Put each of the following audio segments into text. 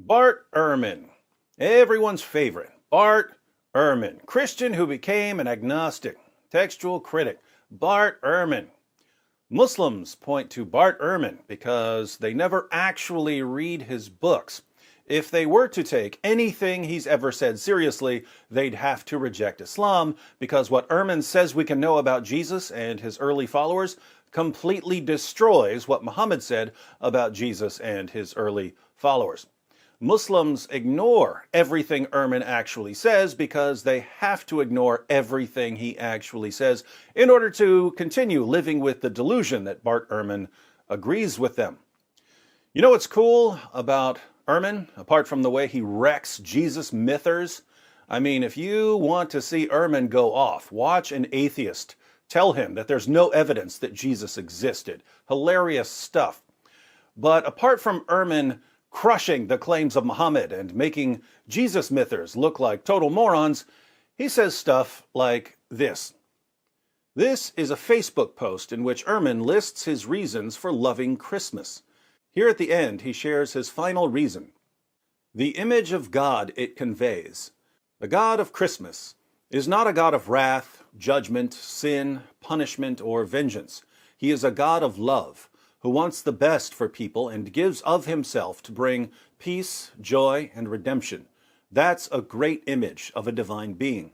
Bart Ehrman, everyone's favorite. Bart Ehrman, Christian who became an agnostic, textual critic. Bart Ehrman. Muslims point to Bart Ehrman because they never actually read his books. If they were to take anything he's ever said seriously, they'd have to reject Islam because what Ehrman says we can know about Jesus and his early followers completely destroys what Muhammad said about Jesus and his early followers. Muslims ignore everything Ehrman actually says because they have to ignore everything he actually says in order to continue living with the delusion that Bart Ehrman agrees with them. You know what's cool about Ehrman, apart from the way he wrecks Jesus mythers? I mean, if you want to see Ehrman go off, watch an atheist tell him that there's no evidence that Jesus existed. Hilarious stuff. But apart from Ehrman crushing the claims of Muhammad and making Jesus mythers look like total morons, he says stuff like this. This is a Facebook post in which Ehrman lists his reasons for loving Christmas. Here at the end, he shares his final reason. The image of God it conveys. The God of Christmas is not a God of wrath, judgment, sin, punishment, or vengeance. He is a God of love, who wants the best for people and gives of himself to bring peace, joy, and redemption. That's a great image of a divine being.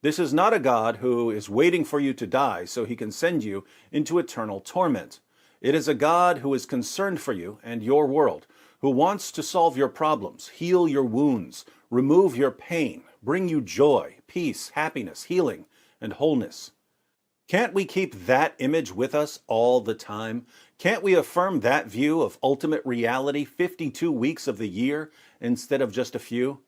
This is not a God who is waiting for you to die so he can send you into eternal torment. It is a God who is concerned for you and your world, who wants to solve your problems, heal your wounds, remove your pain, bring you joy, peace, happiness, healing, and wholeness. Can't we keep that image with us all the time? Can't we affirm that view of ultimate reality 52 weeks of the year instead of just a few?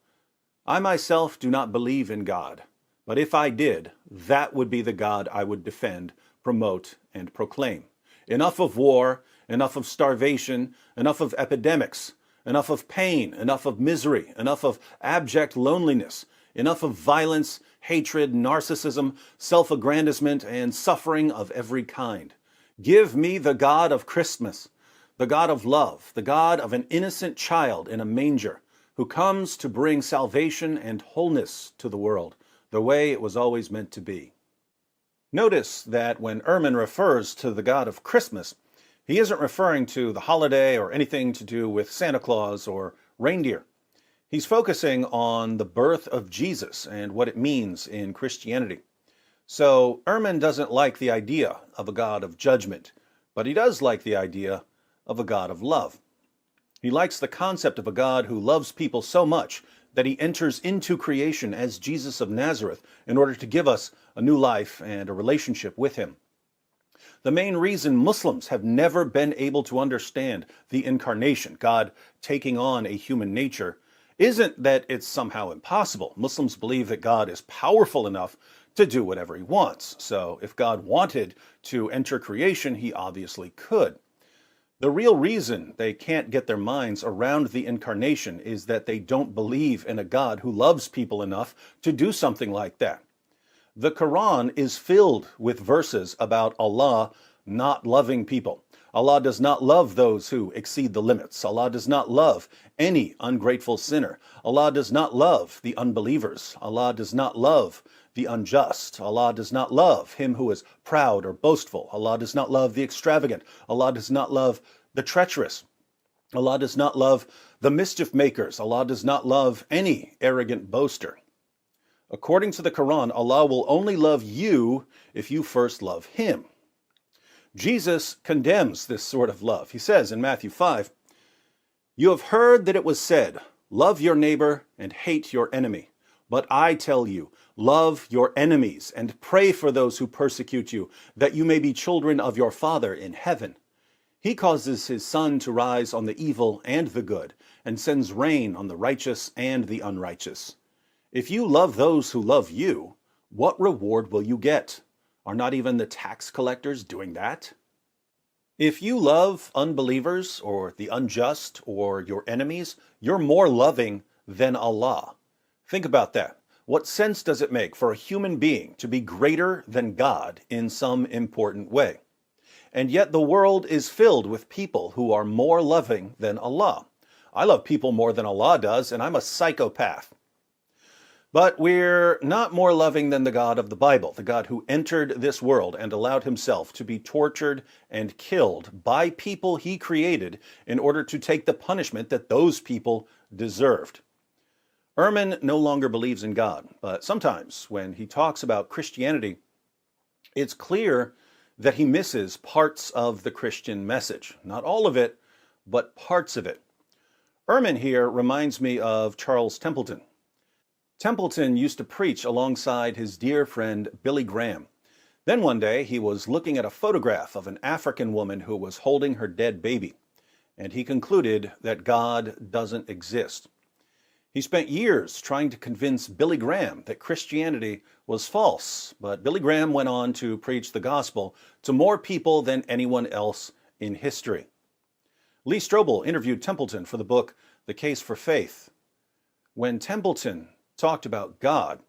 I myself do not believe in God, but if I did, that would be the God I would defend, promote, and proclaim. Enough of war, enough of starvation, enough of epidemics, enough of pain, enough of misery, enough of abject loneliness, enough of violence, hatred, narcissism, self-aggrandizement, and suffering of every kind. Give me the God of Christmas, the God of love, the God of an innocent child in a manger, who comes to bring salvation and wholeness to the world, the way it was always meant to be. Notice that when Ehrman refers to the God of Christmas, he isn't referring to the holiday or anything to do with Santa Claus or reindeer. He's focusing on the birth of Jesus and what it means in Christianity. So Ehrman doesn't like the idea of a God of judgment, but he does like the idea of a God of love. He likes the concept of a God who loves people so much that he enters into creation as Jesus of Nazareth in order to give us a new life and a relationship with him. The main reason Muslims have never been able to understand the incarnation, God taking on a human nature, isn't that it's somehow impossible. Muslims believe that God is powerful enough to do whatever he wants. So if God wanted to enter creation, he obviously could. The real reason they can't get their minds around the incarnation is that they don't believe in a God who loves people enough to do something like that. The Quran is filled with verses about Allah not loving people. Allah does not love those who exceed the limits. Allah does not love any ungrateful sinner. Allah does not love the unbelievers. Allah does not love the unjust. Allah does not love him who is proud or boastful. Allah does not love the extravagant. Allah does not love the treacherous. Allah does not love the mischief makers. Allah does not love any arrogant boaster. According to the Quran, Allah will only love you if you first love him. Jesus condemns this sort of love. He says in Matthew 5, "You have heard that it was said, 'Love your neighbor and hate your enemy.' But I tell you, love your enemies and pray for those who persecute you, that you may be children of your Father in heaven. He causes his sun to rise on the evil and the good, and sends rain on the righteous and the unrighteous. If you love those who love you, what reward will you get? Are not even the tax collectors doing that? If you love unbelievers or the unjust or your enemies, you're more loving than Allah. Think about that. What sense does it make for a human being to be greater than God in some important way? And yet the world is filled with people who are more loving than Allah. I love people more than Allah does, and I'm a psychopath. But we're not more loving than the God of the Bible, the God who entered this world and allowed himself to be tortured and killed by people he created in order to take the punishment that those people deserved. Ehrman no longer believes in God, but sometimes when he talks about Christianity, it's clear that he misses parts of the Christian message. Not all of it, but parts of it. Ehrman here reminds me of Charles Templeton. Templeton used to preach alongside his dear friend Billy Graham. Then one day he was looking at a photograph of an African woman who was holding her dead baby, and he concluded that God doesn't exist. He spent years trying to convince Billy Graham that Christianity was false, but Billy Graham went on to preach the gospel to more people than anyone else in history. Lee Strobel interviewed Templeton for the book The Case for Faith. When Templeton talked about God,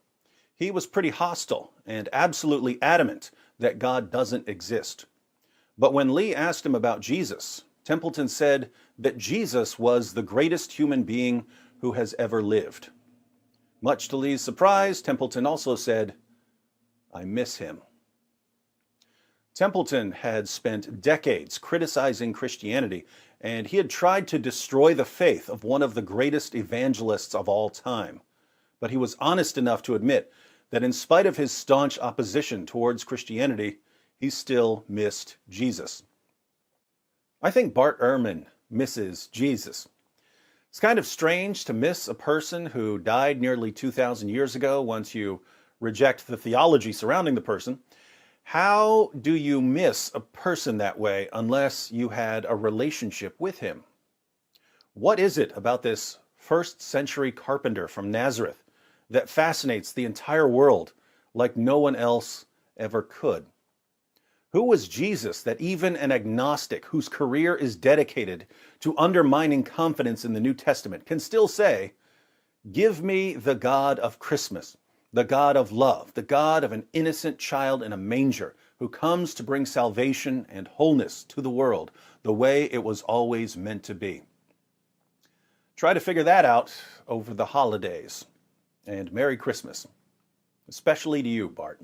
he was pretty hostile and absolutely adamant that God doesn't exist. But when Lee asked him about Jesus, Templeton said that Jesus was the greatest human being who has ever lived. Much to Lee's surprise, Templeton also said, "I miss him." Templeton had spent decades criticizing Christianity, and he had tried to destroy the faith of one of the greatest evangelists of all time. But he was honest enough to admit that in spite of his staunch opposition towards Christianity, he still missed Jesus. I think Bart Ehrman misses Jesus. It's kind of strange to miss a person who died nearly 2,000 years ago once you reject the theology surrounding the person. How do you miss a person that way unless you had a relationship with him? What is it about this first century carpenter from Nazareth that fascinates the entire world like no one else ever could? Who was Jesus that even an agnostic whose career is dedicated to undermining confidence in the New Testament can still say, "Give me the God of Christmas, the God of love, the God of an innocent child in a manger who comes to bring salvation and wholeness to the world the way it was always meant to be"? Try to figure that out over the holidays. And Merry Christmas, especially to you, Bart.